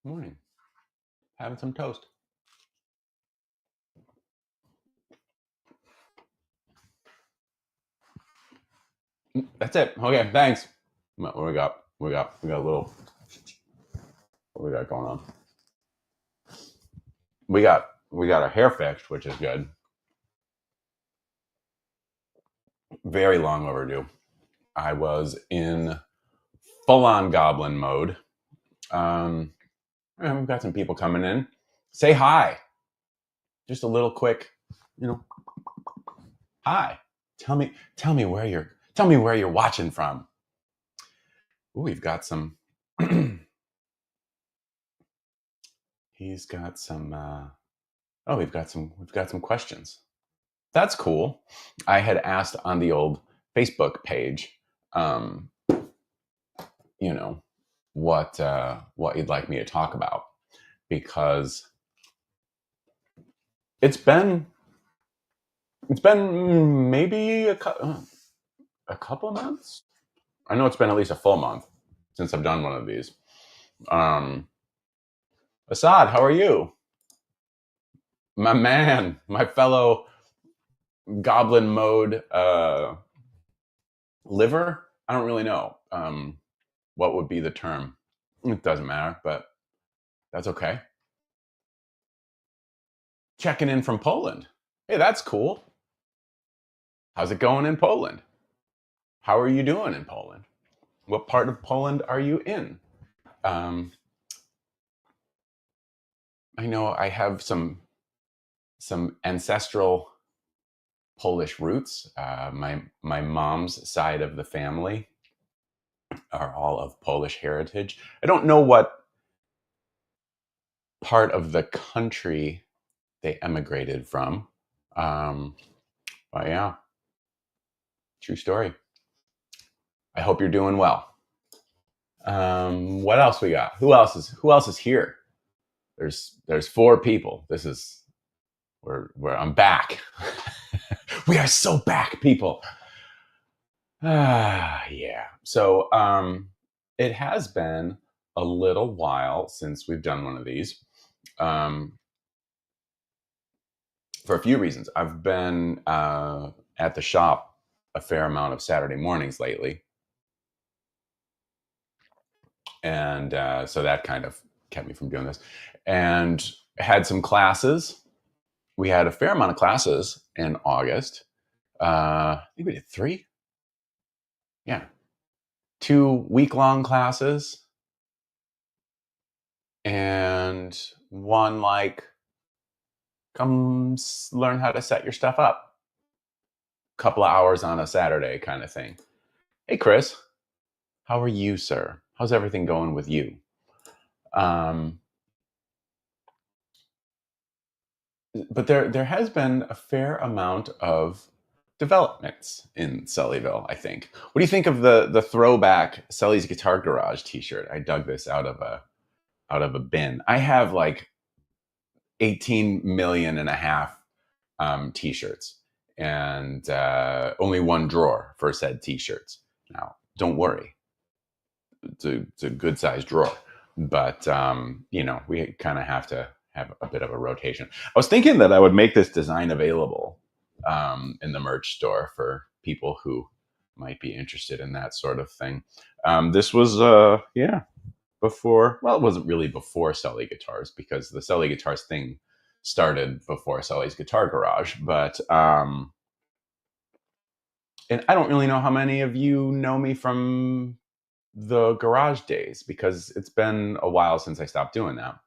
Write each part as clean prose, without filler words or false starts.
Morning. Having some toast. That's it. Okay, thanks. What we got? We got a little. What we got going on? We got a hair fix, which is good. Very long overdue. I was in full-on goblin mode. And we've got some people coming in. Say hi. Just a little quick, you know. Hi. Tell me where you're watching from. Ooh, we've got some. He's got some. We've got some questions. That's cool. I had asked on the old Facebook page, um, you know, what you'd like me to talk about, because it's been maybe a couple months. I know it's been at least a full month since I've done one of these. Um, Assad, how are you, my man, my fellow goblin mode liver? I don't really know. What would be the term? It doesn't matter, but that's okay. Checking in from Poland. Hey, that's cool. How's it going in Poland? How are you doing in Poland? What part of Poland are you in? Um, I know I have some ancestral Polish roots. My mom's side of the family are all of Polish heritage. I don't know what part of the country they emigrated from. Um, but yeah, true story. I hope you're doing well. What else we got? Who else is here? There's four people. This is where I'm back. We are so back, people. Yeah. So it has been a little while since we've done one of these. Um, for a few reasons. I've been at the shop a fair amount of Saturday mornings lately, and so that kind of kept me from doing this. And had some classes. We had a fair amount of classes in August. I think we did three. Yeah, 2 week-long classes, and one like come learn how to set your stuff up. Couple of hours on a Saturday kind of thing. Hey, Chris, how are you, sir? How's everything going with you? Um, but there has been a fair amount of developments in Sullyville, I think. What do you think of the throwback Sully's Guitar Garage T-shirt? I dug this out of a bin. I have like 18 million and a half T-shirts, and only one drawer for said T-shirts. Now, don't worry, it's a good sized drawer, but we kind of have to have a bit of a rotation. I was thinking that I would make this design available in the merch store for people who might be interested in that sort of thing. This was before. Well, it wasn't really before Sully Guitars, because the Sully Guitars thing started before Sully's Guitar Garage, but and I don't really know how many of you know me from the garage days, because it's been a while since I stopped doing that.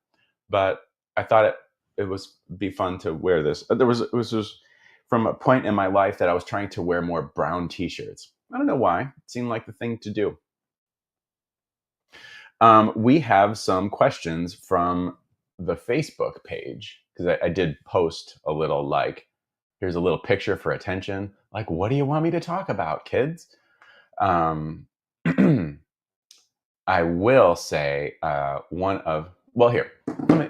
But I thought it was be fun to wear this. It was just from a point in my life that I was trying to wear more brown T-shirts. I don't know why. It seemed like the thing to do. We have some questions from the Facebook page, because I did post a little, like, here's a little picture for attention. Like, what do you want me to talk about, kids? Um, I will say here,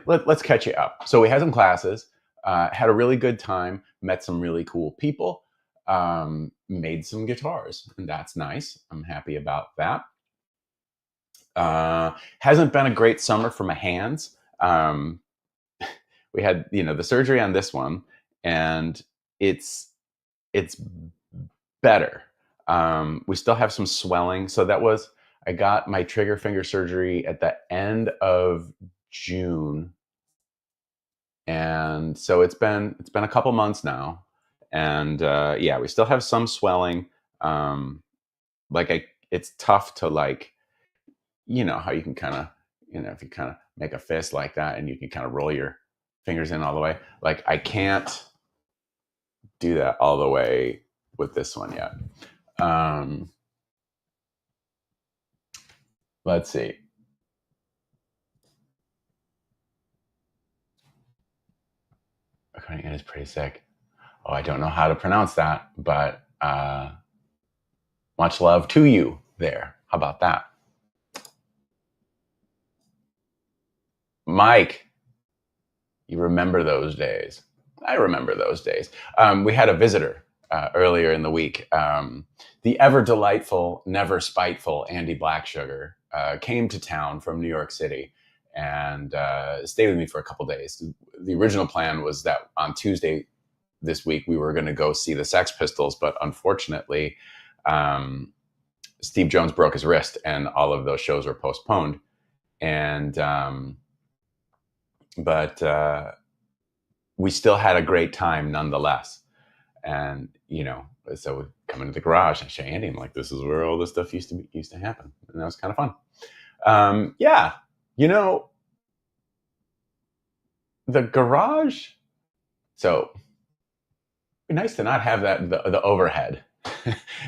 let's catch you up. So we had some classes, had a really good time, met some really cool people, made some guitars, and that's nice. I'm happy about that. Hasn't been a great summer for my hands. Um, we had, the surgery on this one, and it's it's better. We still have some swelling, so I got my trigger finger surgery at the end of June, and so it's been a couple months now, and yeah, we still have some swelling. Um, it's tough to, like, how you can kind of, if you kind of make a fist like that and you can kind of roll your fingers in all the way. Like, I can't do that all the way with this one yet. Um, let's see. Recording is pretty sick. Oh, I don't know how to pronounce that, but much love to you there. How about that? Mike, you remember those days. I remember those days. We had a visitor earlier in the week. The ever delightful, never spiteful Andy Blacksugar came to town from New York City and stayed with me for a couple days. The original plan was that on Tuesday this week we were going to go see the Sex Pistols, but unfortunately, Steve Jones broke his wrist and all of those shows were postponed. And but we still had a great time nonetheless. And so we come into the garage and show Andy. I'm like, this is where all this stuff used to happen, and that was kind of fun. Yeah, the garage. So it'd be nice to not have that the overhead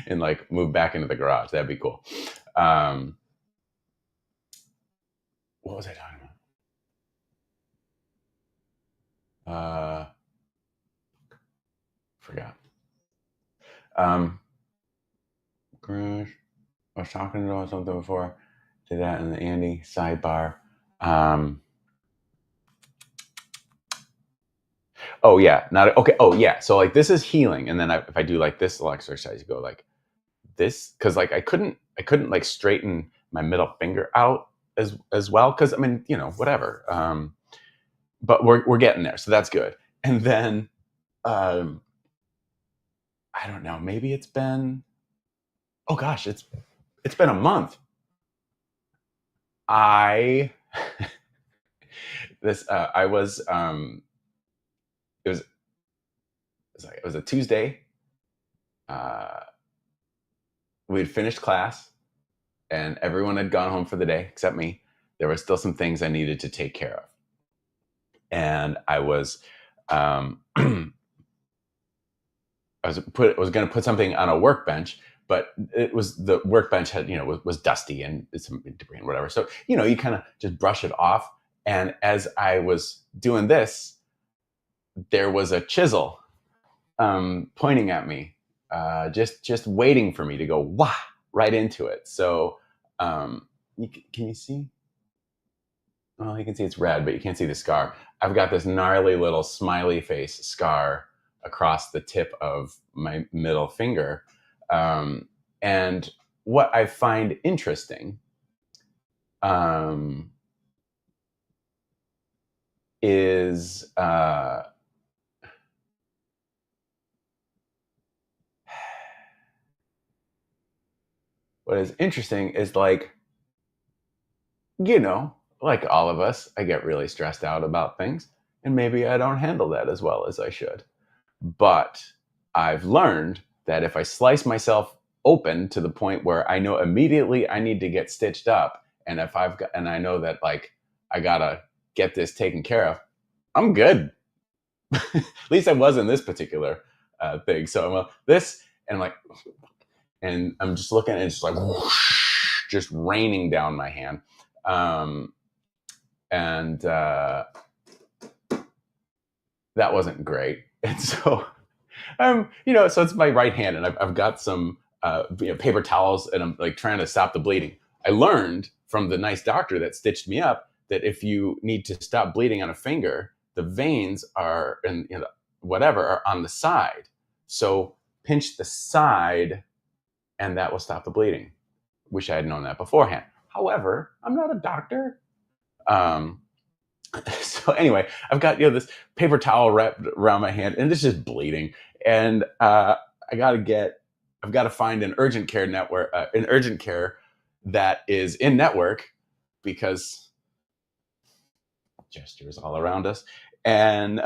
and like move back into the garage. That'd be cool. What was I talking about? Forgot. Garage. I was talking about something before. Did that in the Andy sidebar. Oh yeah, not okay. Oh yeah, so like this is healing, and then if I do like this little exercise, you go like this, because like I couldn't like straighten my middle finger out as well, because I mean, whatever. But we're getting there, so that's good. And then I don't know, maybe it's been, oh gosh, it's been a month. I this I was it was it was a Tuesday. Uh, we had finished class and everyone had gone home for the day except me. There were still some things I needed to take care of, and I was I was going to put something on a workbench, but the workbench had, was dusty and some debris and whatever. So you kind of just brush it off. And as I was doing this, there was a chisel pointing at me, just waiting for me to go wah right into it. So can you see? Well, you can see it's red, but you can't see the scar. I've got this gnarly little smiley face scar across the tip of my middle finger. And what I find interesting is what is interesting is, like, like all of us, I get really stressed out about things, and maybe I don't handle that as well as I should. But I've learned that if I slice myself open to the point where I know immediately I need to get stitched up, and and I know that, like, I gotta get this taken care of, I'm good. At least I was in this particular thing. So I'm this, and I'm like, and I'm just looking, and it's just like whoosh, just raining down my hand. And that wasn't great. And so, so it's my right hand, and I've got some paper towels, and I'm like trying to stop the bleeding. I learned from the nice doctor that stitched me up that if you need to stop bleeding on a finger, the veins are whatever are on the side. So pinch the side, and that will stop the bleeding. Wish I had known that beforehand. However, I'm not a doctor. Um, so anyway, I've got this paper towel wrapped around my hand, and it's just bleeding. And I got to get, I've got to find an urgent care network, an urgent care that is in network because gestures all around us, and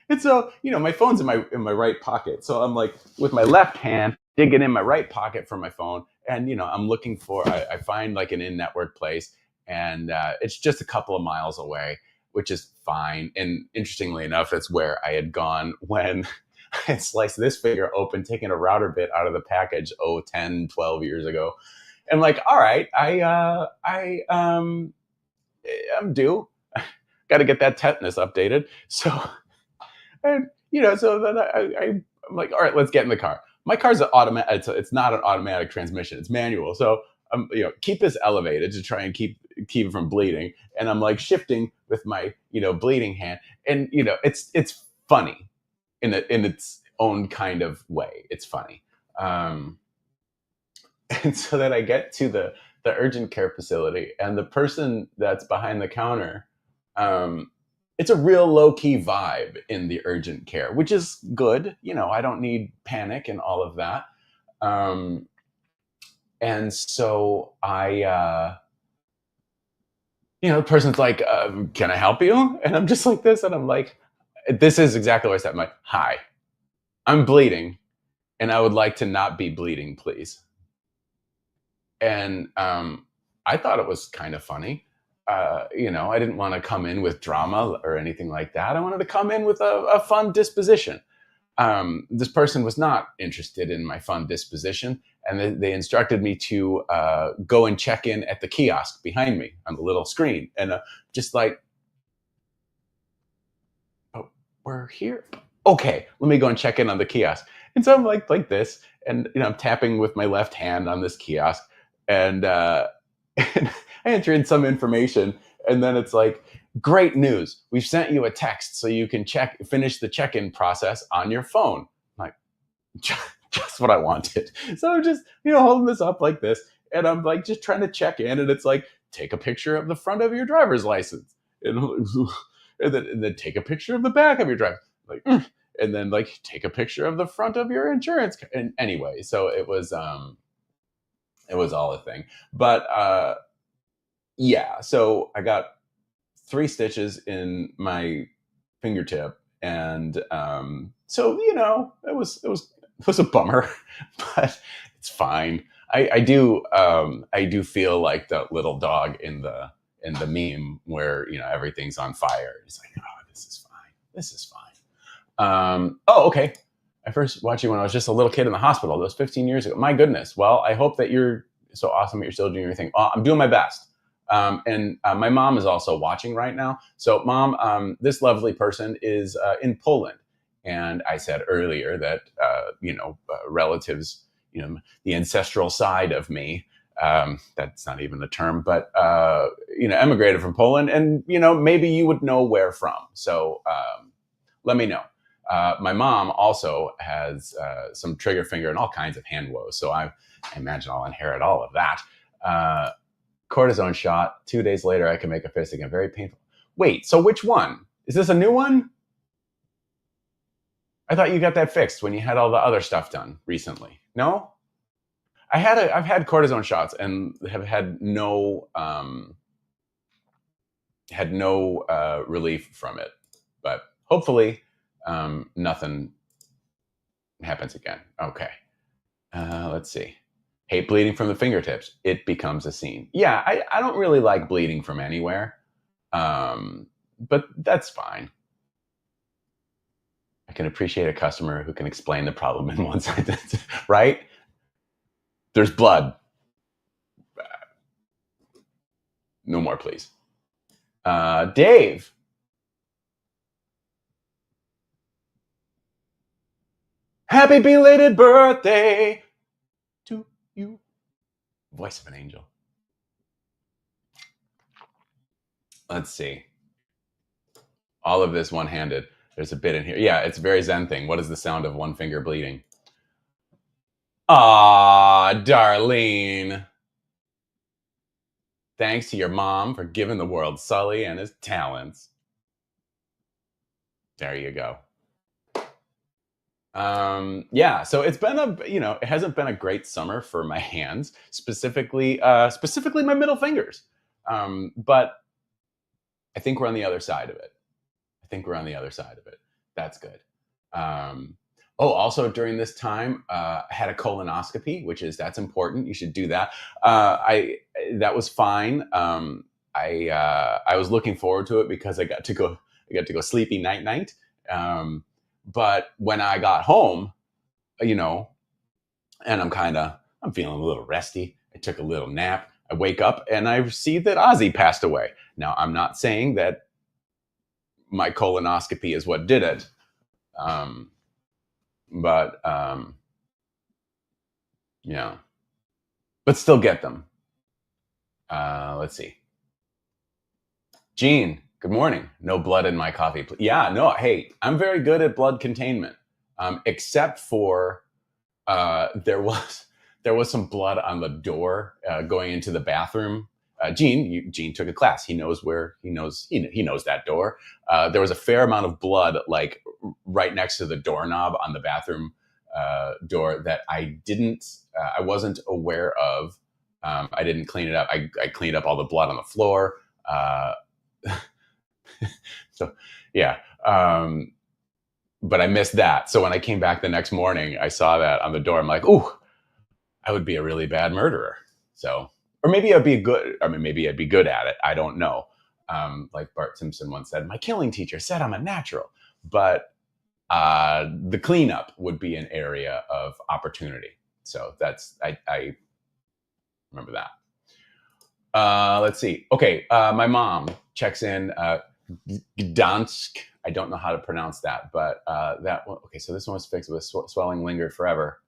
and so, my phone's in my right pocket. So I'm like with my left hand digging in my right pocket for my phone, and I'm looking for. I find like an in-network place, and it's just a couple of miles away, which is fine. And interestingly enough, that's where I had gone when I had sliced this finger open, taking a router bit out of the package, 10, 12 years ago. And like, all right, I'm due. Got to get that tetanus updated. So and so then I'm like, all right, let's get in the car. My car's an automatic. It's not an automatic transmission. It's manual. So keep this elevated to try and keep it from bleeding. And I'm like shifting with my bleeding hand, and it's funny in its own kind of way. It's funny. Um, and so then I get to the urgent care facility, and the person that's behind the counter, um, it's a real low key vibe in the urgent care, which is good. I don't need panic and all of that. Um, and so the person's like, "Can I help you?" And I'm just like this, and I'm like, "This is exactly what I said." I'm like, "Hi, I'm bleeding, and I would like to not be bleeding, please." And I thought it was kind of funny. I didn't want to come in with drama or anything like that. I wanted to come in with a fun disposition. This person was not interested in my fun disposition, and they instructed me to go and check in at the kiosk behind me on the little screen. And just like, "Oh, we're here. Okay, let me go and check in on the kiosk." And so I'm like this, and I'm tapping with my left hand on this kiosk, and, and I enter in some information, and then it's like, "Great news! We've sent you a text so you can finish the check-in process on your phone." I'm like, just what I wanted. So I'm just holding this up like this, and I'm like just trying to check in, and it's like, take a picture of the front of your driver's license, and, and then take a picture of the back of your driver, like, and then like take a picture of the front of your insurance. And anyway, so it was all a thing. But yeah, so I got 3 stitches in my fingertip, and so it was a bummer, but it's fine. I do feel like the little dog in the meme where everything's on fire. It's like, oh, this is fine. This is fine. Oh, okay. I first watched you when I was just a little kid in the hospital. That was 15 years ago. My goodness. Well, I hope that you're so awesome that you're still doing your thing. I'm doing my best. And my mom is also watching right now. So, Mom, this lovely person is in Poland. And I said earlier that, relatives, the ancestral side of me, that's not even a term, but, emigrated from Poland. And, maybe you would know where from. So let me know. My mom also has some trigger finger and all kinds of hand woes. So I imagine I'll inherit all of that. Cortisone shot. 2 days later, I can make a fist again. Very painful. Wait, so which one? Is this a new one? I thought you got that fixed when you had all the other stuff done recently. No? I've had cortisone shots and have had no relief from it. But hopefully nothing happens again. Okay. Let's see. Hate bleeding from the fingertips. It becomes a scene. Yeah, I don't really like bleeding from anywhere. But that's fine. I can appreciate a customer who can explain the problem in one sentence, right? There's blood. No more, please. Dave. Happy belated birthday to you. Voice of an angel. Let's see. All of this one-handed. There's a bit in here. Yeah, it's a very Zen thing. What is the sound of one finger bleeding? Ah, Darlene. Thanks to your mom for giving the world Sully and his talents. There you go. Yeah, so it's been it hasn't been a great summer for my hands, specifically my middle fingers. But I think we're on the other side of it. I think we're on the other side of it. That's good. Um, also during this time, I had a colonoscopy, that's important. You should do that. I That was fine. I was looking forward to it because I got to go sleepy night. But when I got home, you know, and I'm feeling a little resty. I took a little nap. I wake up and I see that Ozzy passed away. Now I'm not saying that my colonoscopy is what did it. Um, but yeah, but still get them. Let's see. Gene, good morning. No blood in my coffee. Yeah, no. Hey, I'm very good at blood containment, except for there was some blood on the door going into the bathroom. Gene took a class. He knows he knows that door. There was a fair amount of blood, like right next to the doorknob on the bathroom door that I wasn't aware of. I didn't clean it up. I cleaned up all the blood on the floor. So yeah. But I missed that. So when I came back the next morning, I saw that on the door. I'm like, ooh, I would be a really bad murderer. So, or maybe I'd be maybe I'd be good at it. I don't know. Like Bart Simpson once said, my killing teacher said I'm a natural. But the cleanup would be an area of opportunity. So I remember that. Let's see. Okay, my mom checks in. Gdansk. I don't know how to pronounce that, but that one. Okay, so this one was fixed with swelling lingered forever.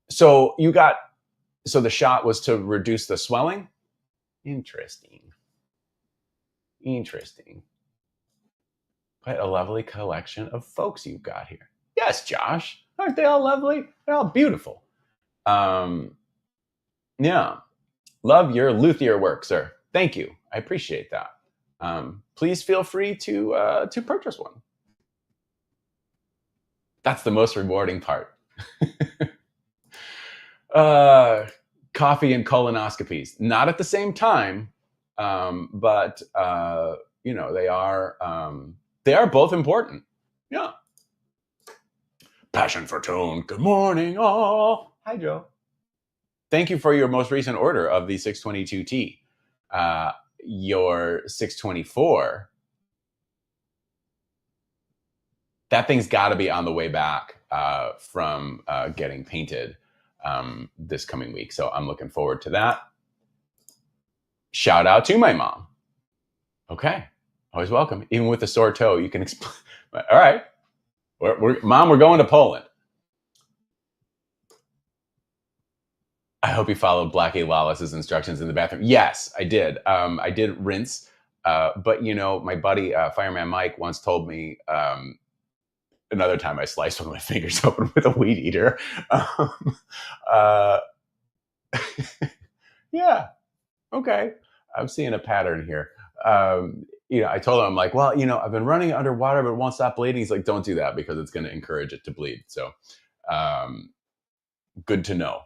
So the shot was to reduce the swelling. Interesting. Quite a lovely collection of folks you've got here. Yes, Josh. Aren't they all lovely? They're all beautiful. Yeah. Love your luthier work, sir. Thank you. I appreciate that. Please feel free to purchase one. That's the most rewarding part. Coffee and colonoscopies, not at the same time, but they are both important. Yeah. Passion for tone. Good morning, all. Hi, Joe. Thank you for your most recent order of the 622T. Your 624, that thing's got to be on the way back from getting painted this coming week. So I'm looking forward to that. Shout out to my mom. Okay. Always welcome. Even with a sore toe, you can explain. All right. Mom, we're going to Poland. I hope you followed Blackie Lawless's instructions in the bathroom. Yes, I did. I did rinse. But, my buddy, Fireman Mike, once told me another time I sliced one of my fingers open with a weed eater. Yeah. Okay. I'm seeing a pattern here. I told him, I'm like, well, I've been running it underwater, but it won't stop bleeding. He's like, don't do that because it's going to encourage it to bleed. So good to know.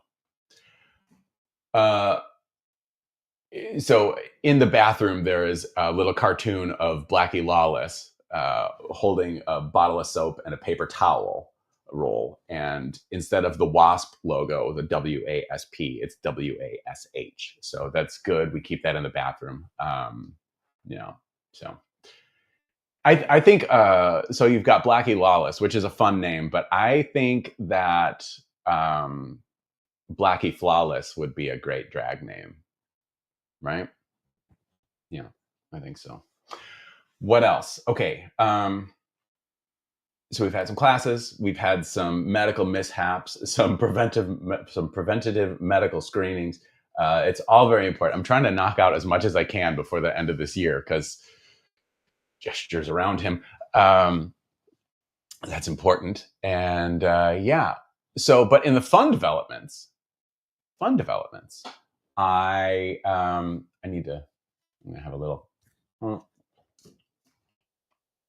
So in the bathroom, there is a little cartoon of Blackie Lawless holding a bottle of soap and a paper towel roll. And instead of the WASP logo, the WASP, it's WASH. So that's good. We keep that in the bathroom. So I think, so you've got Blackie Lawless, which is a fun name, but I think that Blackie Flawless would be a great drag name. Right? Yeah, I think so. What else? Okay. So we've had some classes, we've had some medical mishaps, some preventative medical screenings. It's all very important. I'm trying to knock out as much as I can before the end of this year because gestures around him. That's important. And yeah. So, but in the fun developments, I I need to. I'm gonna have a little.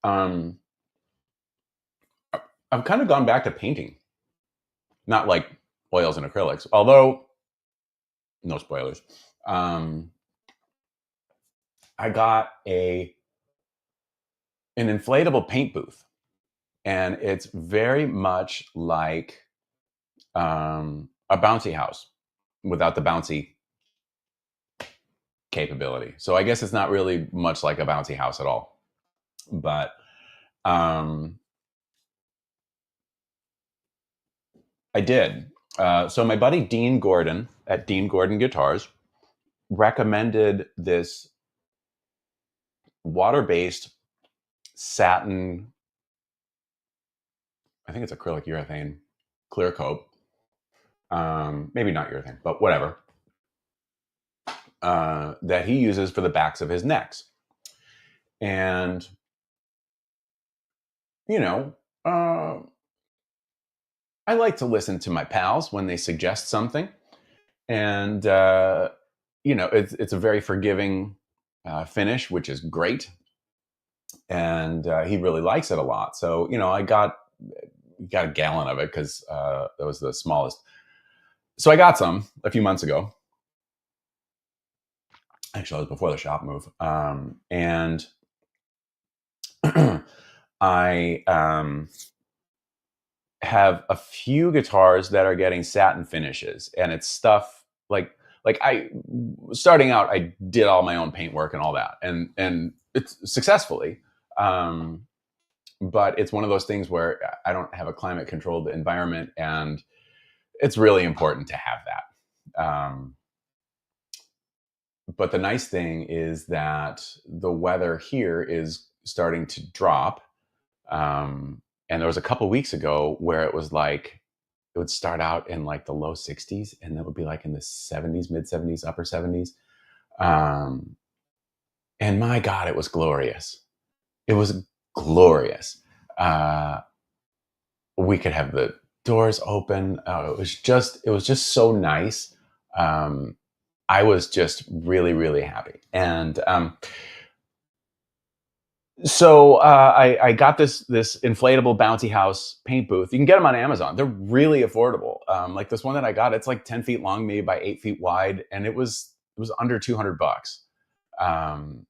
Um, I've kind of gone back to painting, not like oils and acrylics, although no spoilers. Um, I got a an inflatable paint booth, and it's very much like a bouncy house without the bouncy capability. So I guess it's not really much like a bouncy house at all. But um, I did. So my buddy Dean Gordon at Dean Gordon Guitars recommended this water-based satin. I think it's acrylic urethane clear coat. Maybe not urethane, but whatever. That he uses for the backs of his necks. And, you know, I like to listen to my pals when they suggest something. And, it's a very forgiving finish, which is great. And he really likes it a lot. So, I got a gallon of it because that was the smallest. So I got some a few months ago. Actually, it was before the shop move. And I have a few guitars that are getting satin finishes, and it's stuff like I starting out, I did all my own paint work and all that, and it's successfully. But it's one of those things where I don't have a climate controlled environment, and it's really important to have that. But the nice thing is that the weather here is starting to drop. And there was a couple weeks ago where it was like, it would start out in like the low 60s, and it would be like in the 70s, mid 70s, upper 70s. Um, and my God, it was glorious. It was glorious. Uh, we could have the doors open. It was just so nice. I was just really, really happy. And so I got this inflatable bouncy house paint booth. You can get them on Amazon. They're really affordable. Like this one that I got, it's like 10 feet long, maybe by 8 feet wide, and it was under $200. Um,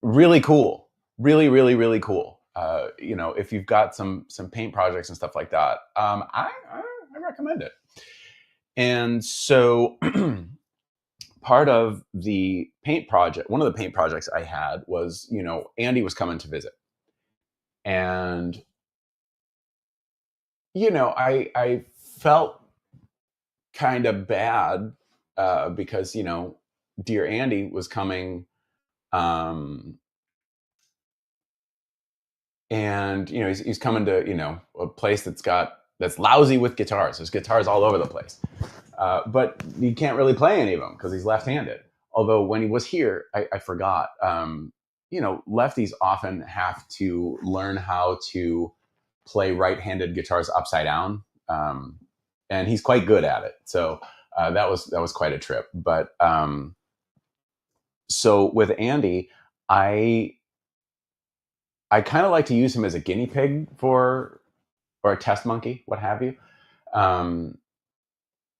really cool, really, really, really cool. If you've got some paint projects and stuff like that, I recommend it. And so part of the paint project, one of the paint projects I had was, Andy was coming to visit. And, I felt kind of bad because, dear Andy was coming. And, he's coming to, a place that's lousy with guitars. There's guitars all over the place. But he can't really play any of them because he's left-handed. Although when he was here, I forgot. Lefties often have to learn how to play right-handed guitars upside down, and he's quite good at it. So that was quite a trip. But so with Andy, I kind of like to use him as a guinea pig or a test monkey, what have you.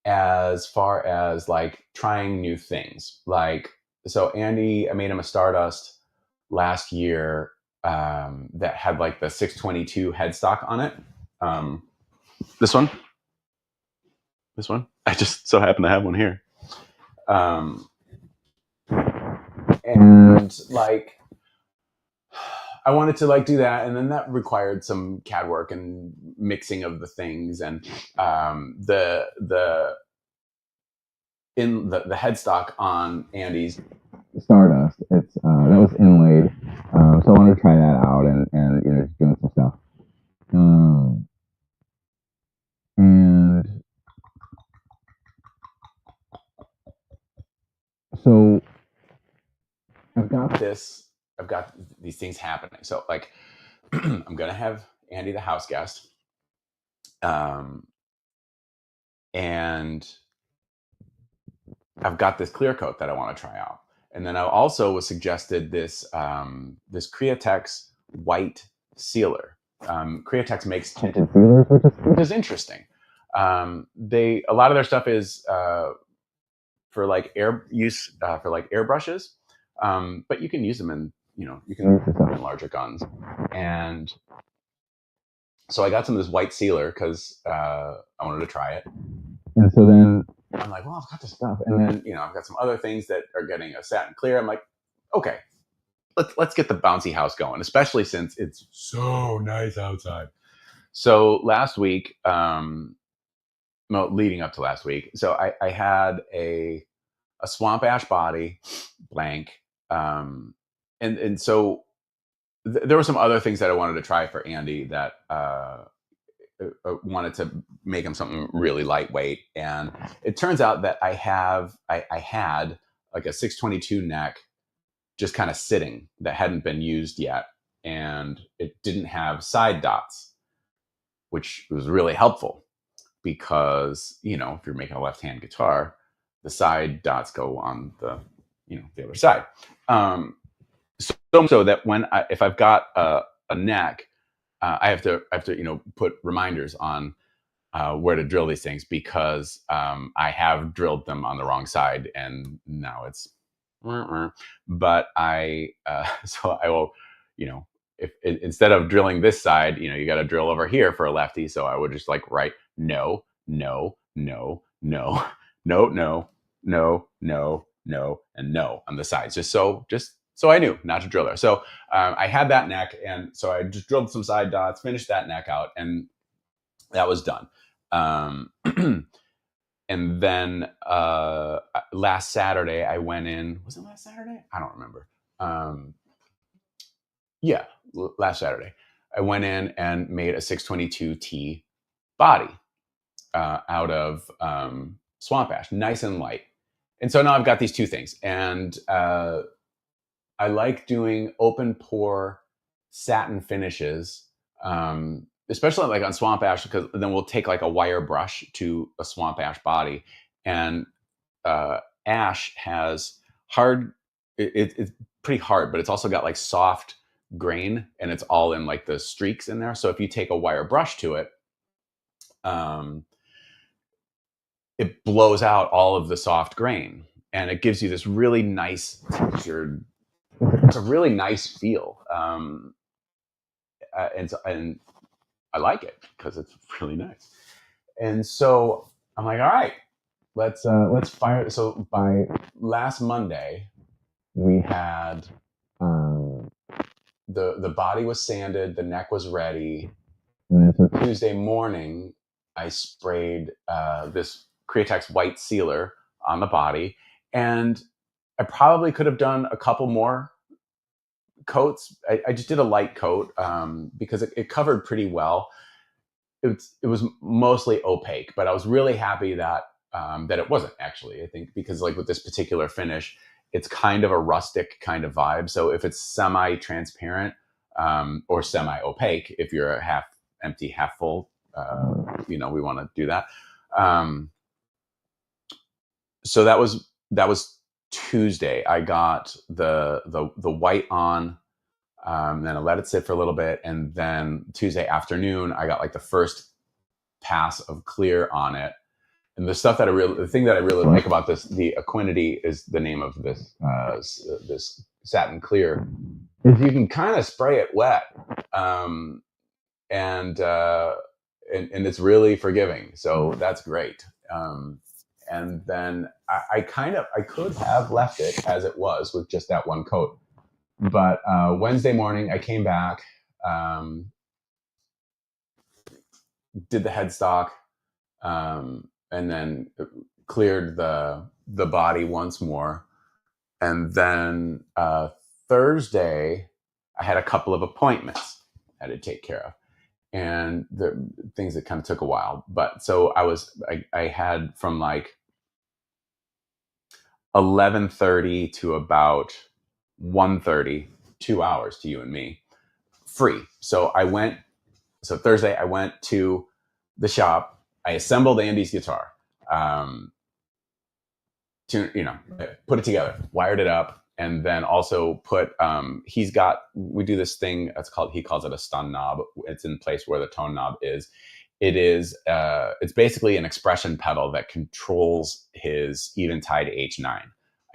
As far as like trying new things. Like, so Andy, I made him a Stardust last year that had like the 622 headstock on it. This one. I just so happen to have one here. And like, I wanted to like do that, and then that required some CAD work and mixing of the things, and the headstock on Andy's Stardust. It's that was inlaid, so I wanted to try that out and just doing some stuff. And so I've got these things happening. So like I'm gonna have Andy the house guest, and I've got this clear coat that I want to try out. And then I also was suggested this Createx white sealer. Createx makes tinted sealers, which is interesting. They a lot of their stuff is for like air use for like airbrushes, but you can use them in you can use this stuff in larger guns. And so I got some of this white sealer because I wanted to try it. And so then I'm like, well, I've got this stuff, and then I've got some other things that are getting a satin clear. I'm like, okay, let's get the bouncy house going, especially since it's so nice outside. So last week, no, leading up to last week, so I had a swamp ash body, blank, and so there were some other things that I wanted to try for Andy that wanted to make him something really lightweight. And it turns out that I had like a 622 neck just kind of sitting that hadn't been used yet, and it didn't have side dots, which was really helpful because if you're making a left-hand guitar, the side dots go on the the other side. So that if I've got a neck, I have to put reminders on where to drill these things because I have drilled them on the wrong side and now it's. But so I will, if instead of drilling this side, you got to drill over here for a lefty. So I would just like write no, no, no, no, no, no, no, no, no, and no on the sides, just so I knew not to drill there. So I had that neck, and so I just drilled some side dots, finished that neck out, and that was done. And then last Saturday I went in. Was it last Saturday? I don't remember. Yeah, last Saturday I went in and made a 622T body out of swamp ash, nice and light. And so now I've got these two things, and I like doing open pore satin finishes, especially like on swamp ash, because then we'll take like a wire brush to a swamp ash body, and ash has hard. It's pretty hard, but it's also got like soft grain, and it's all in like the streaks in there. So if you take a wire brush to it, it blows out all of the soft grain, and it gives you this really nice textured. It's a really nice feel, and I like it because it's really nice. And so I'm like, all right, let's fire. So by last Monday, we had the body was sanded, the neck was ready, and then so Tuesday morning, I sprayed this Createx white sealer on the body, and I probably could have done a couple more coats. I just did a light coat because it covered pretty well. It was mostly opaque, but I was really happy that it wasn't actually. I think because like with this particular finish, it's kind of a rustic kind of vibe. So if it's semi-transparent or semi-opaque, if you're a half empty, half full, we want to do that. So that was Tuesday. I got the white on. Then I let it sit for a little bit, and then Tuesday afternoon, I got like the first pass of clear on it. And the thing that I really like about this, the Equinity is the name of this this satin clear, is you can kind of spray it wet, and it's really forgiving. So that's great. And then I could have left it as it was with just that one coat. But Wednesday morning, I came back, did the headstock, and then cleared the body once more. And then Thursday, I had a couple of appointments I had to take care of, and the things that kind of took a while. But so I had from like 11:30 to about 1:30, 2 hours to you and me, free. So Thursday I went to the shop. I assembled Andy's guitar. put it together, wired it up, and then also put. We do this thing. He calls it a stun knob. It's in place where the tone knob is. It's basically an expression pedal that controls his Eventide H9.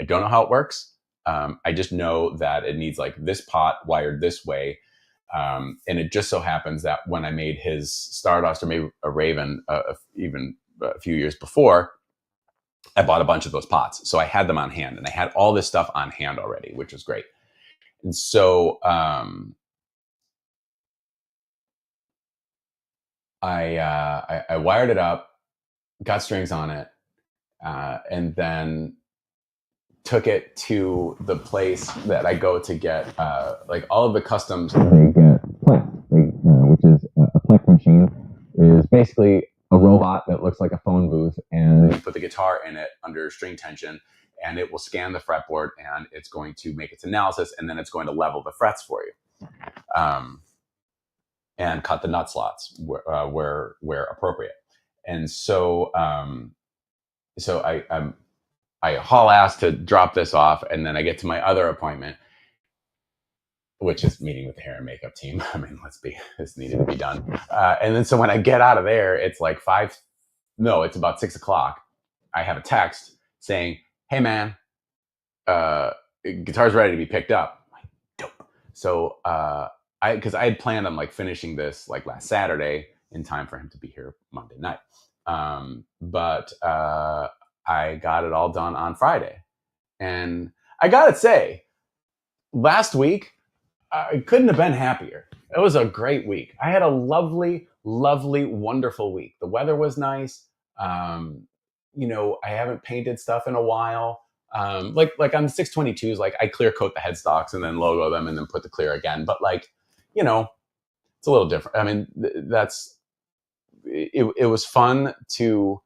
I don't know how it works. I just know that it needs like this pot wired this way. And it just so happens that when I made his Stardust or maybe a Raven, even a few years before, I bought a bunch of those pots. So I had them on hand, and I had all this stuff on hand already, which was great. And so I wired it up, got strings on it, and then took it to the place that I go to get like all of the customs. They get Plek, which is a Plek machine, is basically a robot that looks like a phone booth, and you put the guitar in it under string tension, and it will scan the fretboard, and it's going to make its analysis, and then it's going to level the frets for you, and cut the nut slots where appropriate. And so I haul ass to drop this off, and then I get to my other appointment, which is meeting with the hair and makeup team. I mean, this needed to be done. And then so when I get out of there, it's like it's about 6 o'clock. I have a text saying, "Hey man, guitar's ready to be picked up." I'm like, dope. So because I had planned on like finishing this like last Saturday in time for him to be here Monday night. But I got it all done on Friday. And I gotta say, last week, I couldn't have been happier. It was a great week. I had a lovely, lovely, wonderful week. The weather was nice. I haven't painted stuff in a while. Like on the 622s, like I clear coat the headstocks and then logo them and then put the clear again. But it's a little different. I mean, it was fun to,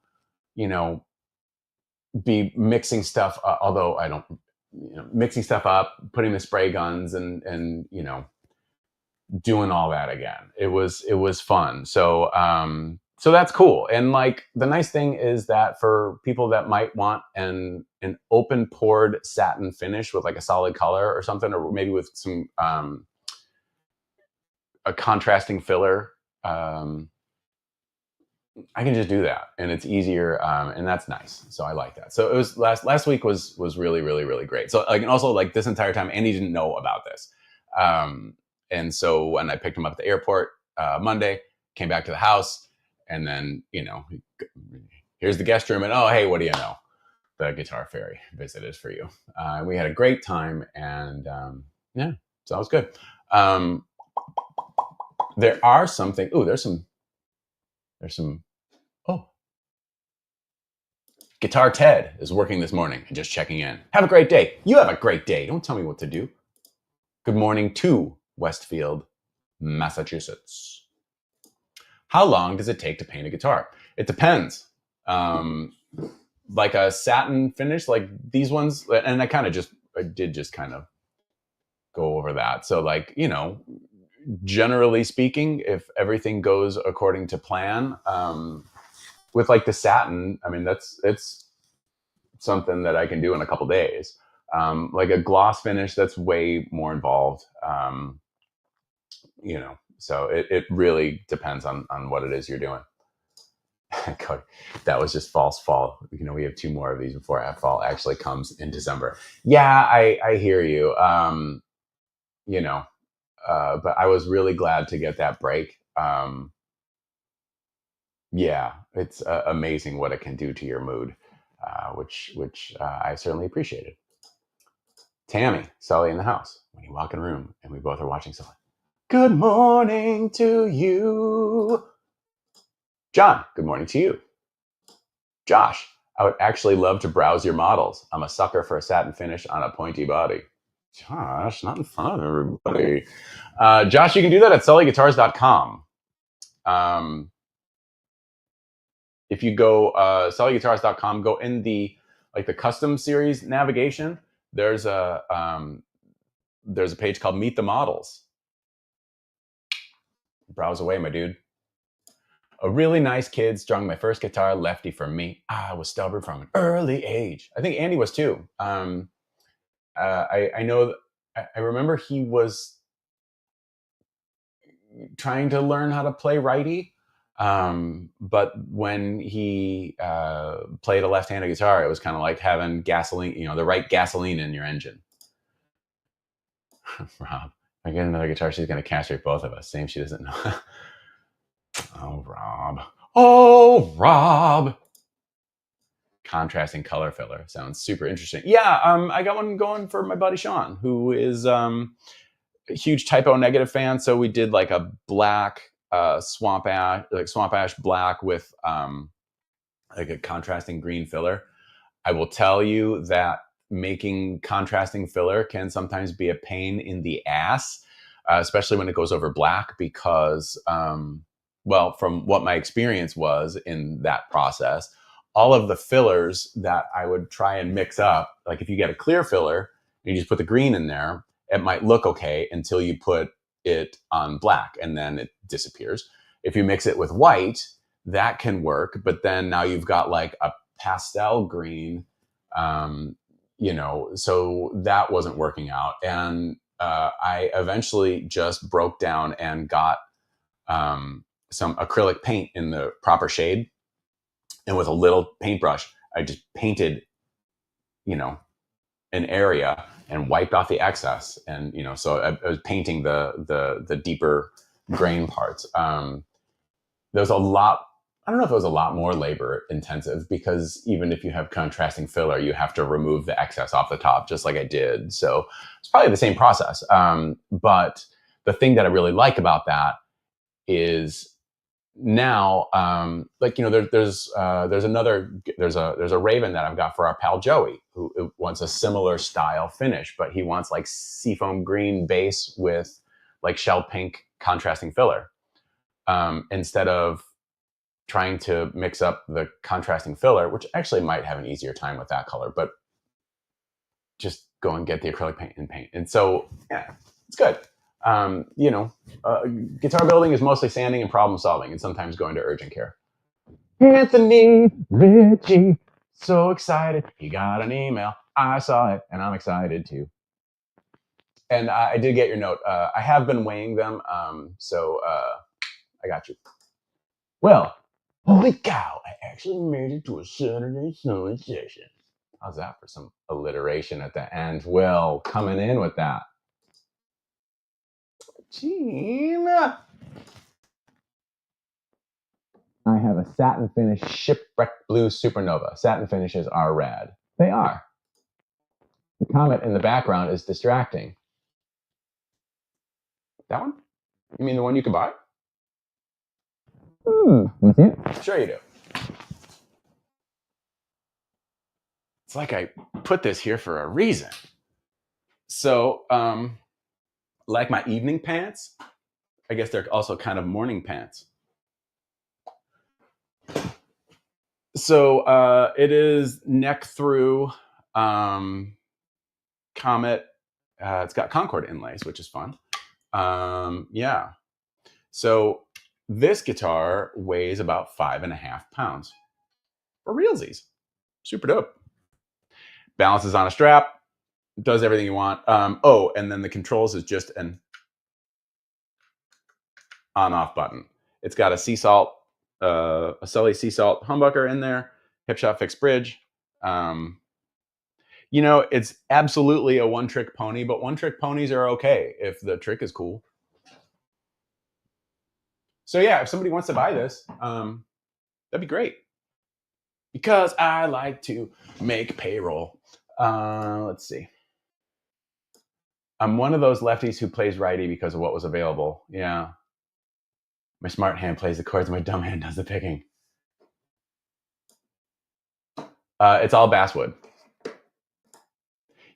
be mixing stuff, although I don't, mixing stuff up, putting the spray guns and doing all that again. It was fun. So that's cool. And like the nice thing is that for people that might want an open poured satin finish with like a solid color or something, or maybe with some a contrasting filler, I can just do that, and it's easier, and that's nice. So I like that. So it was last week was really, really, really great. So like, and also like this entire time, Andy didn't know about this, and so when I picked him up at the airport Monday, came back to the house, and then here's the guest room, and oh hey, what do you know? The Guitar Fairy visited for you. We had a great time, and yeah, so that was good. There are something. Ooh, there's some. Oh, Guitar Ted is working this morning and just checking in. Have a great day. You have a great day. Don't tell me what to do. Good morning to Westfield, Massachusetts. How long does it take to paint a guitar? It depends. Like a satin finish, like these ones, and I did just kind of go over that. So like, generally speaking, if everything goes according to plan, with like the satin, I mean, it's something that I can do in a couple days. Like a gloss finish, that's way more involved. So it really depends on what it is you're doing. That was just false fall. We have 2 more of these before fall actually comes in December. Yeah, I hear you. But I was really glad to get that break. Yeah, it's amazing what it can do to your mood, which I certainly appreciated. Tammy, Sully in the house. When you walk in the room and we both are watching Sully. Good morning to you. John, good morning to you. Josh, I would actually love to browse your models. I'm a sucker for a satin finish on a pointy body. Josh, not in front of everybody. Josh, you can do that at sullyguitars.com. If you go sullyguitars.com, go in the custom series navigation. There's a page called Meet the Models. Browse away, my dude. A really nice kid strung my first guitar lefty for me. I was stubborn from an early age. I think Andy was too. I know. I remember he was trying to learn how to play righty. But when he played a left-handed guitar, it was kind of like having gasoline, the right gasoline in your engine. Rob, if I get another guitar, she's going to castrate both of us. Same, she doesn't know. Oh, Rob. Oh, Rob. Contrasting color filler sounds super interesting. Yeah, I got one going for my buddy Sean, who is a huge Typo Negative fan. So we did like a black swamp ash black with like a contrasting green filler. I will tell you that making contrasting filler can sometimes be a pain in the ass, especially when it goes over black, because, well, from what my experience was in that process, all of the fillers that I would try and mix up, like if you get a clear filler, you just put the green in there, it might look okay until you put it on black and then it disappears. If you mix it with white, that can work, but then now you've got like a pastel green, so that wasn't working out. And I eventually just broke down and got some acrylic paint in the proper shade. And with a little paintbrush, I just painted, an area and wiped off the excess. And, so I was painting the deeper grain parts. There was a lot, I don't know if it was a lot more labor intensive, because even if you have contrasting filler, you have to remove the excess off the top, just like I did. So it's probably the same process. But the thing that I really like about that is now, there's a Raven that I've got for our pal Joey, who wants a similar style finish, but he wants like seafoam green base with like shell pink contrasting filler. Instead of trying to mix up the contrasting filler, which actually might have an easier time with that color, but just go and get the acrylic paint and paint. And so, yeah, it's good. Guitar building is mostly sanding and problem solving, and sometimes going to urgent care. Anthony Ritchie, so excited. He got an email. I saw it, and I'm excited too. And I did get your note. I have been weighing them, so I got you. Well, holy cow, I actually made it to a Saturday sewing session. How's that for some alliteration at the end? Will coming in with that. Gina. I have a satin finish shipwreck blue supernova. Satin finishes are rad. They are. The comet in the background is distracting. That one? You mean the one you could buy? With it? Sure you do. It's like I put this here for a reason. So, like my evening pants, I guess they're also kind of morning pants. So it is neck through Comet. It's got Concord inlays, which is fun. Yeah. So this guitar weighs about 5.5 pounds. For realsies. Super dope. Balances on a strap. Does everything you want. And then the controls is just an on-off button. It's got a sea salt, a Sully sea salt humbucker in there, hipshot fixed bridge. It's absolutely a one-trick pony, but one-trick ponies are okay if the trick is cool. So yeah, if somebody wants to buy this, that'd be great. Because I like to make payroll. Let's see. I'm one of those lefties who plays righty because of what was available. Yeah. My smart hand plays the chords, my dumb hand does the picking. It's all basswood.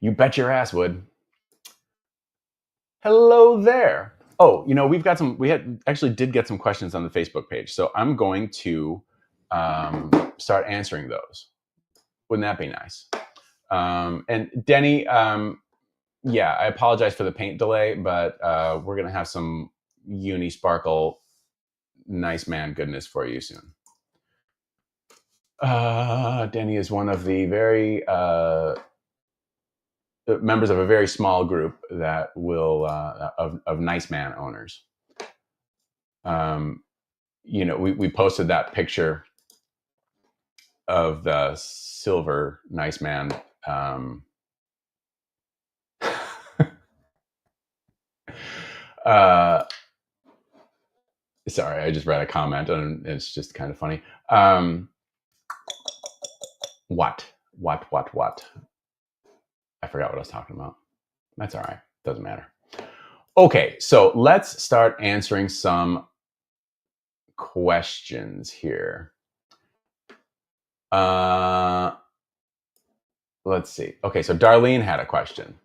You bet your ass would. Hello there. Oh, we actually did get some questions on the Facebook page. So I'm going to start answering those. Wouldn't that be nice? And Denny, yeah, I apologize for the paint delay, but we're going to have some Uni Sparkle nice man goodness for you soon. Denny is one of the very members of a very small group that will of nice man owners. We posted that picture of the silver nice man. Sorry, I just read a comment and it's just kind of funny. What? I forgot what I was talking about. That's all right. Doesn't matter. Okay, so let's start answering some questions here. Let's see. Okay, so Darlene had a question.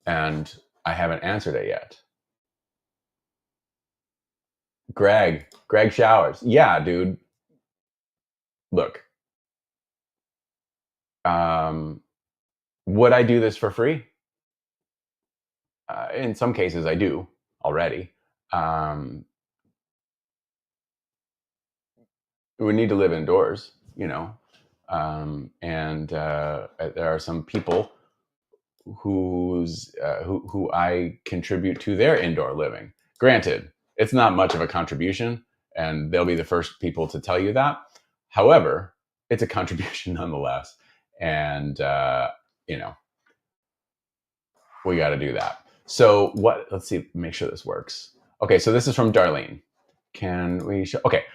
And I haven't answered it yet. Greg Showers. Yeah, dude. Look. Would I do this for free? In some cases, I do already. We need to live indoors, and there are some people who I contribute to their indoor living. Granted, it's not much of a contribution, and they'll be the first people to tell you that. However, it's a contribution nonetheless, and we got to do that. So let's see, make sure this works. Okay, so this is from Darlene. Can we show? Okay,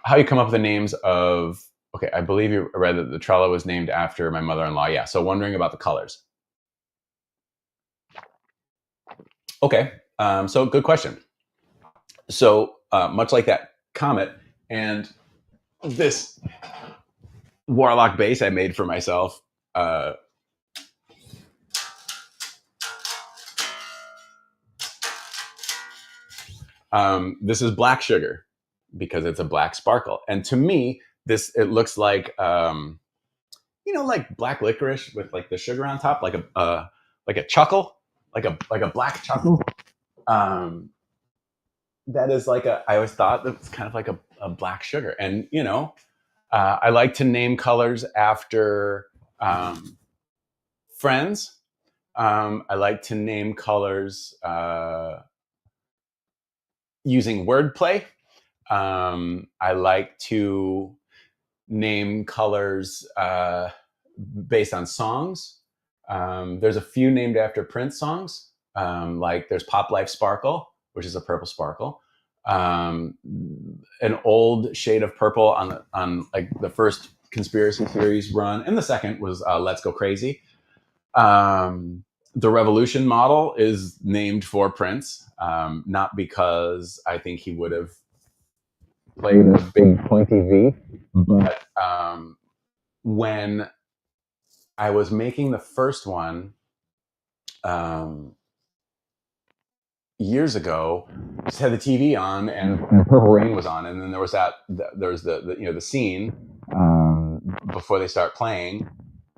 how you come up with the names of? Okay, I believe you read that the Trello was named after my mother-in-law. Yeah, so wondering about the colors. Okay, so good question. So much like that comet and this Warlock base I made for myself. This is black sugar because it's a black sparkle, and to me, it looks like like black licorice with like the sugar on top, like a chuckle, like a black chuckle. That is like I always thought that it's kind of like a black sugar, and I like to name colors after friends. I like to name colors using wordplay. I like to name colors based on songs. There's a few named after Prince songs. Like there's Pop Life Sparkle, which is a purple sparkle. An old shade of purple on like the first Conspiracy Theories run, and the second was Let's Go Crazy. The Revolution model is named for Prince, not because I think he would have played a big pointy V, but when I was making the first one years ago, just had the TV on and Purple Rain was on, and then there was the scene before they start playing,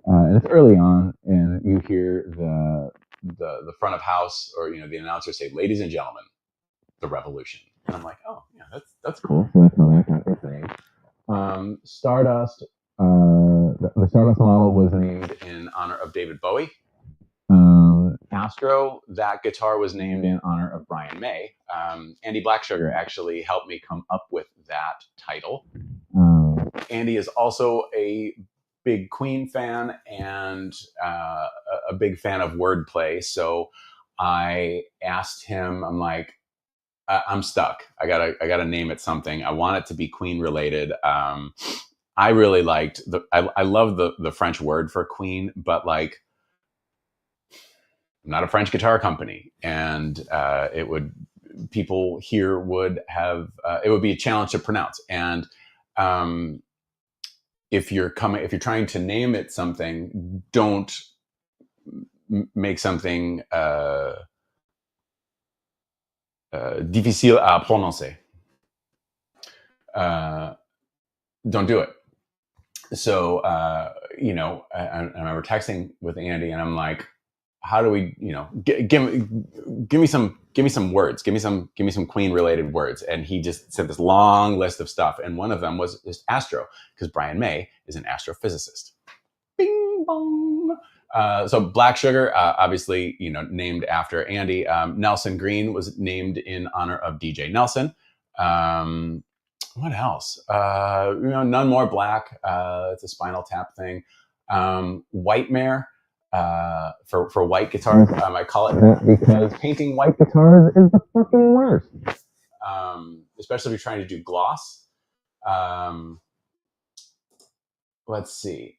and it's early on, and you hear the front of house or the announcer say, "Ladies and gentlemen, the Revolution," and I'm like, "Oh yeah, that's cool." So that's how that got its name. Stardust. The Stardust model was named in honor of David Bowie. Astro, that guitar was named in honor of Brian May. Andy Blacksugar actually helped me come up with that title. Andy is also a big Queen fan and a big fan of wordplay. So I asked him, I'm like, I'm stuck. I gotta name it something. I want it to be Queen related. I really liked I love the French word for Queen, but like, I'm not a French guitar company, and people here would have it would be a challenge to pronounce. And if you're trying to name it something, don't make something difficile à prononcer. Don't do it. So I remember texting with Andy, and I'm like, how do we, give me some give me some words, give me some Queen related words. And he just said this long list of stuff. And one of them was just astro, because Brian May is an astrophysicist. Bing bong. So Black Sugar, obviously, named after Andy. Nelson Green was named in honor of DJ Nelson. What else? None More Black. It's a Spinal Tap thing. White Mare, for white guitars. I call it that because painting white guitars is the fucking worst. Especially if you're trying to do gloss. Let's see.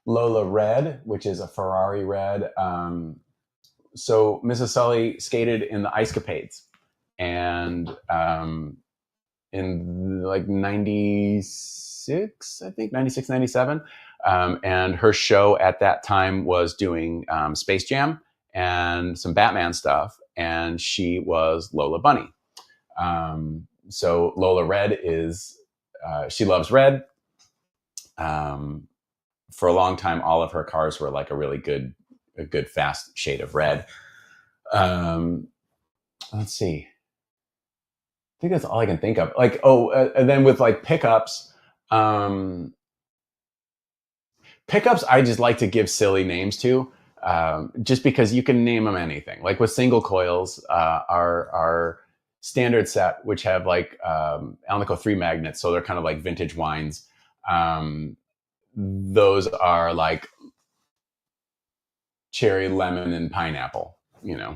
Lola Red, which is a Ferrari red. So Mrs. Sully skated in the Ice Capades, and in like 96, I think, 96, 97. And her show at that time was doing Space Jam and some Batman stuff, and she was Lola Bunny. So Lola Red is, she loves red. For a long time, all of her cars were like a good fast shade of red. Let's see. I think that's all I can think of. Like, and then with like pickups, I just like to give silly names to, just because you can name them anything. Like with single coils, our standard set, which have like Alnico 3 magnets, so they're kind of like vintage wines. Those are like cherry, lemon, and pineapple,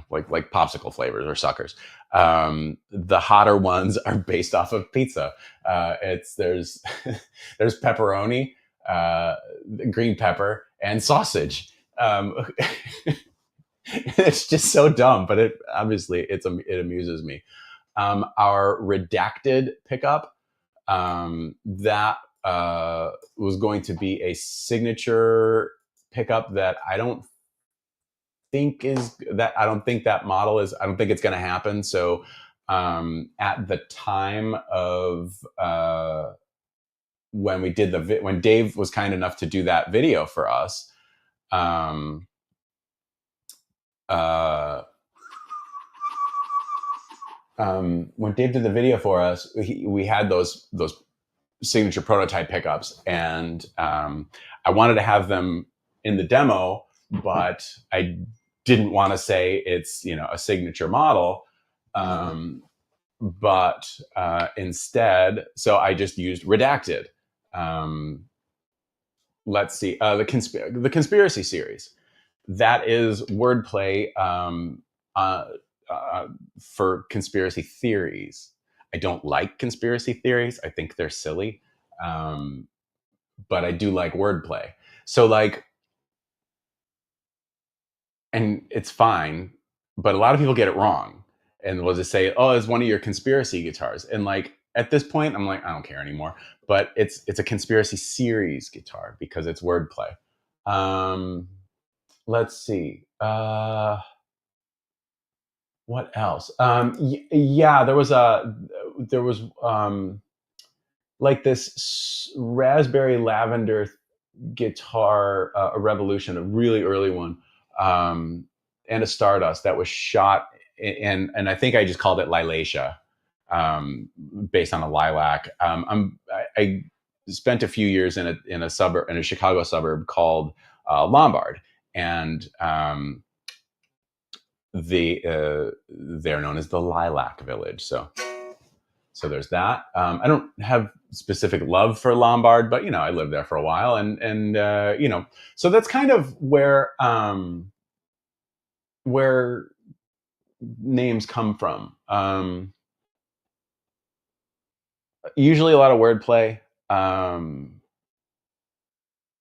like popsicle flavors or suckers. The hotter ones are based off of pizza. There's pepperoni, green pepper, and sausage. It's just so dumb, but it amuses me. Our redacted pickup, that was going to be a signature pickup that I don't think that model is. I don't think it's going to happen. So at the time of when Dave was kind enough to do that video for us, when Dave did the video for us, we had those signature prototype pickups, and I wanted to have them in the demo, but I didn't want to say it's a signature model, but instead, so I just used redacted. Let's see, the conspiracy series, that is wordplay for conspiracy theories. I don't like conspiracy theories. I think they're silly. But I do like wordplay. So like, and it's fine, but a lot of people get it wrong and will just say, oh, it's one of your conspiracy guitars. And like, at this point, I'm like, I don't care anymore. But it's a conspiracy series guitar because it's wordplay. Let's see. What else? Yeah, there was like this raspberry lavender guitar, a Revolution, a really early one, and a Stardust that was shot in, and I think I just called it Lilacia, based on a lilac. I spent a few years in a suburb, in a Chicago suburb called Lombard, and they're known as the Lilac Village. So there's that. I don't have specific love for Lombard, but I lived there for a while, and so that's kind of where names come from. Usually a lot of wordplay.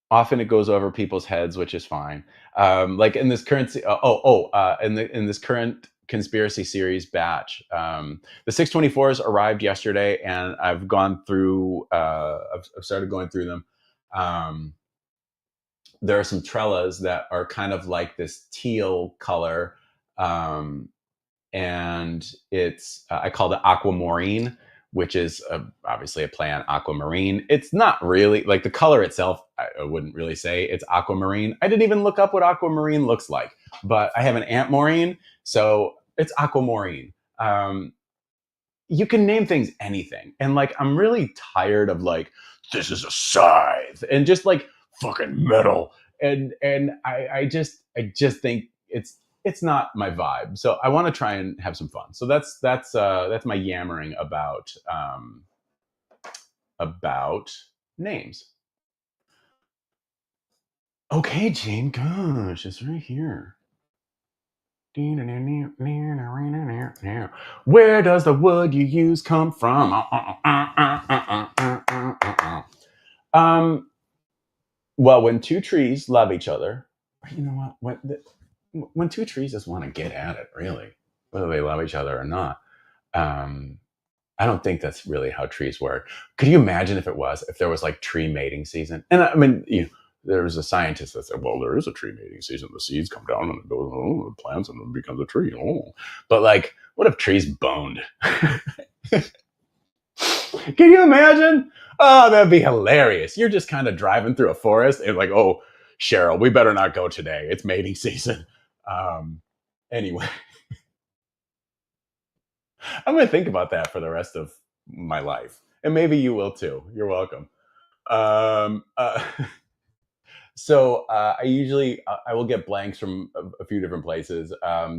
Often it goes over people's heads, which is fine. Like in this current, in this current conspiracy series batch, the 624s arrived yesterday, and I've gone through. I've started going through them. There are some trellas that are kind of like this teal color, and it's I call it aquamarine, which is obviously a play on aquamarine. It's not really like the color itself. I wouldn't really say it's aquamarine. I didn't even look up what aquamarine looks like, but I have an Aunt Maureen, so it's aquamarine. You can name things anything, and like I'm really tired of like this is a scythe and just like fucking metal, and I just think it's not my vibe. So I want to try and have some fun. So that's my yammering about names. Okay, Jane. Gosh, it's right here. Where does the wood you use come from? Um, well, when two trees love each other, you know what? When two trees just want to get at it, really, whether they love each other or not. Um, I don't think that's really how trees work. Could you imagine if it was, if there was like tree mating season? And I mean, there was a scientist that said, well, there is a tree mating season. The seeds come down and it goes, oh, it plants and it becomes a tree. Oh. But like, what if trees boned? Can you imagine? Oh, that'd be hilarious. You're just kind of driving through a forest and like, oh, Cheryl, we better not go today. It's mating season. Um, anyway, I'm going to think about that for the rest of my life. And maybe you will too. You're welcome. Um, uh, I usually I will get blanks from a few different places.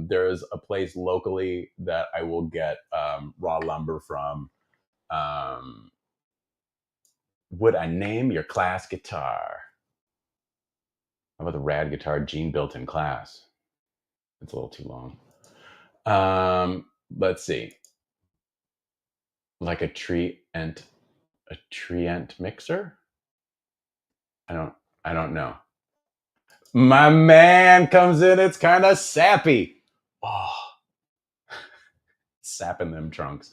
There's a place locally that I will get raw lumber from. Um, would I name your class guitar? How about the rad guitar Gene built in class? It's a little too long. Let's see. Like a treant mixer? I don't I don't know. My man comes in, it's kind of sappy. Oh, sapping them trunks.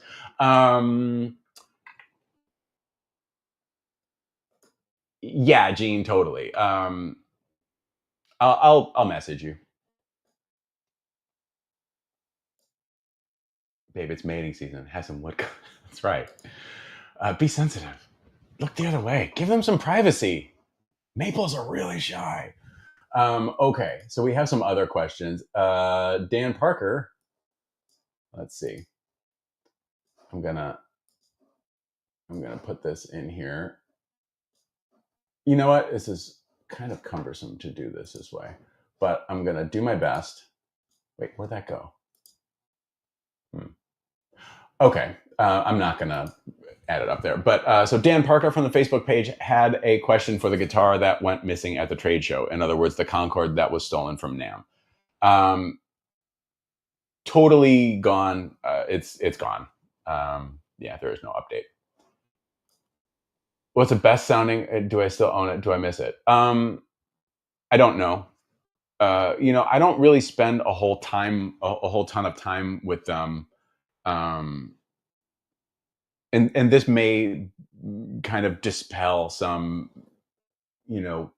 Yeah, Gene, totally. I'll message you. Babe, it's mating season. Have some wood. That's right. Be sensitive. Look the other way. Give them some privacy. Maples are really shy. Okay, so we have some other questions. Dan Parker. Let's see. I'm gonna put this in here. You know what? This is kind of cumbersome to do this way, but I'm gonna do my best. Wait, where'd that go? Okay, I'm not gonna add it up there. But so Dan Parker from the Facebook page had a question for the guitar that went missing at the trade show. In other words, the Concorde that was stolen from NAMM. Totally gone. It's gone. Yeah, there is no update. What's the best sounding? Do I still own it? Do I miss it? I don't know. I don't really spend a whole ton of time with them. And this may kind of dispel some, you know,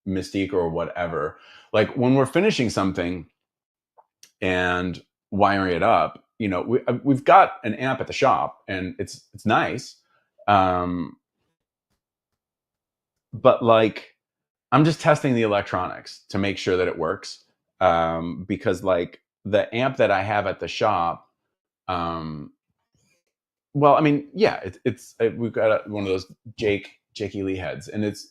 mystique or whatever. Like when we're finishing something and wiring it up, we've got an amp at the shop and it's nice. But like I'm just testing the electronics to make sure that it works. Because like the amp that I have at the shop, well, I mean, yeah, we've got one of those Jakey Lee heads, and it's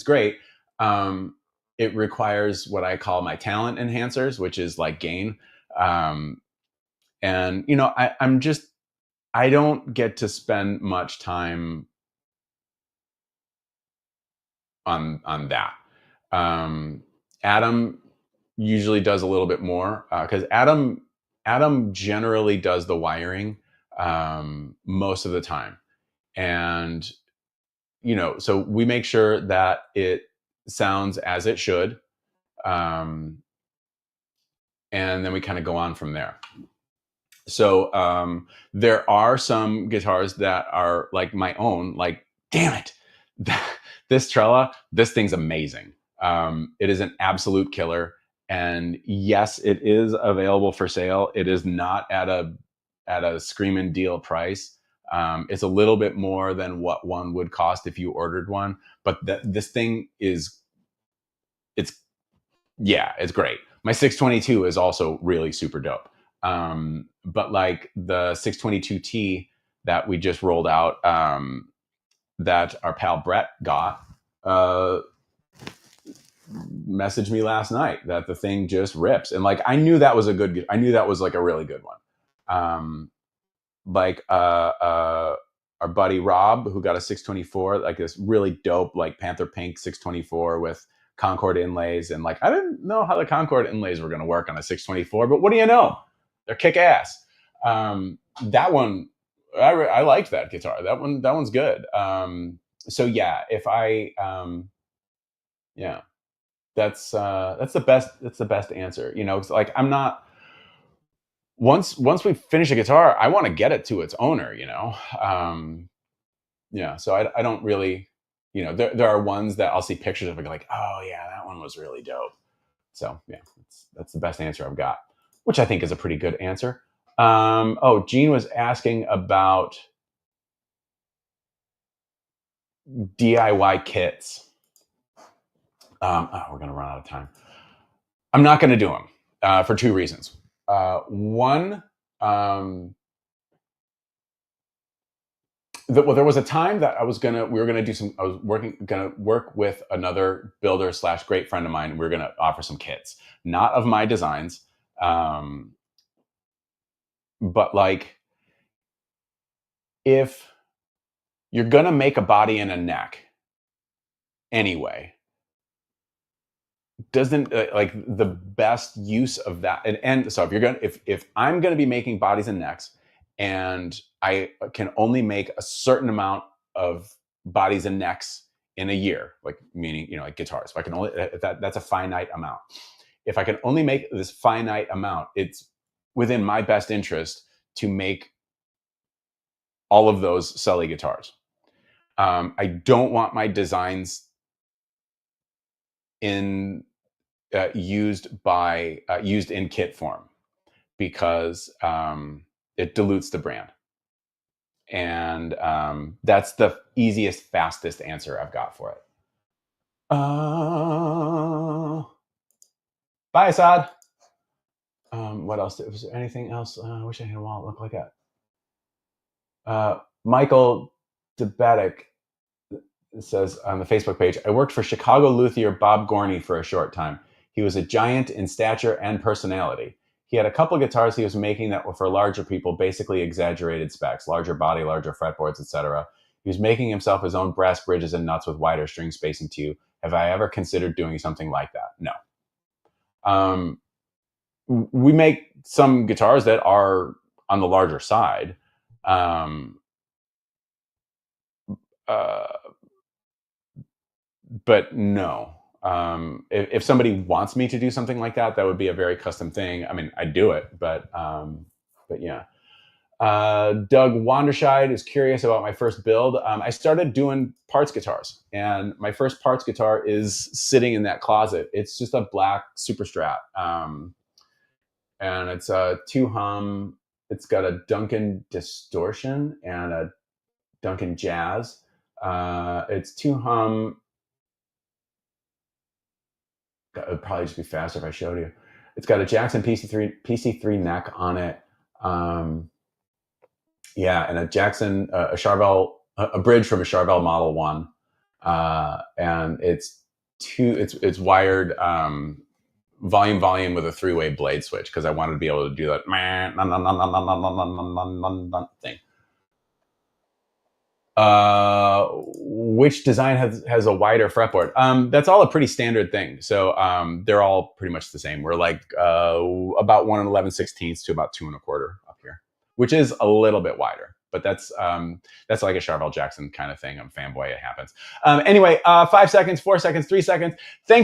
great. It requires what I call my talent enhancers, which is like gain. And I don't get to spend much time on that. Adam usually does a little bit more because Adam generally does the wiring most of the time, and so we make sure that it sounds as it should, and then we kind of go on from there. So there are some guitars that are like my own, like, damn it, this Trella, this thing's amazing. It is an absolute killer. And yes, it is available for sale. It is not at a screaming deal price. It's a little bit more than what one would cost if you ordered one, but this thing is, it's, yeah, it's great. My 622 is also really super dope. But like the 622T that we just rolled out, that our pal Brett got, uh, messaged me last night that the thing just rips. And like, I knew that was I knew that was like a really good one. Like our buddy Rob, who got a 624, like this really dope, like Panther Pink 624 with Concord inlays. And like, I didn't know how the Concord inlays were going to work on a 624, but what do you know? They're kick ass. That one, I liked that guitar. That one's good. So yeah, if I, yeah, that's the best answer. You know, it's like, I'm not, once we finish a guitar, I want to get it to its owner, you know? Yeah. So I don't really, you know, there are ones that I'll see pictures of and go like, oh yeah, that one was really dope. So yeah, that's the best answer I've got, which I think is a pretty good answer. Oh, Gene was asking about DIY kits. Oh, we're going to run out of time. I'm not going to do them for two reasons. One, well, there was a time that I was gonna work with another builder / great friend of mine. We were gonna offer some kits, not of my designs, but like, if you're gonna make a body and a neck anyway, doesn't like the best use of that, and so if I'm gonna be making bodies and necks, and I can only make a certain amount of bodies and necks in a year, like, meaning, you know, like guitars, if I can only, that's a finite amount. If I can only make this finite amount, it's within my best interest to make all of those Sully guitars. I don't want my designs in used in kit form, because it dilutes the brand. And that's the easiest, fastest answer I've got for it. Bye, Assad. What else? Was there anything else? I wish I had a wallet look like that. Michael Debetic says on the Facebook page, I worked for Chicago luthier Bob Gorney for a short time. He was a giant in stature and personality. He had a couple guitars he was making that were for larger people, basically exaggerated specs, larger body, larger fretboards, etc. He was making himself his own brass bridges and nuts with wider string spacing too. Have I ever considered doing something like that? No. We make some guitars that are on the larger side. But no. If somebody wants me to do something like that, that would be a very custom thing. I mean, I'd do it, but yeah. Doug Wanderscheid is curious about my first build. I started doing parts guitars, and my first parts guitar is sitting in that closet. It's just a black Super Strat, and it's a 2-hum. It's got a Duncan distortion and a Duncan jazz. It's 2-hum. It would probably just be faster if I showed you. It's got a Jackson PC3 neck on it. Yeah, and a Jackson, a Charvel, a bridge from a Charvel Model 1. And it's wired volume with a 3-way blade switch, because I wanted to be able to do that thing. Which design has a wider fretboard? That's all a pretty standard thing. So they're all pretty much the same. We're like about 1 11/16 to about 2 1/4 up here, which is a little bit wider. But that's like a Charvel Jackson kind of thing. I'm a fanboy. It happens. Anyway, 5 seconds, 4 seconds, 3 seconds. Thanks.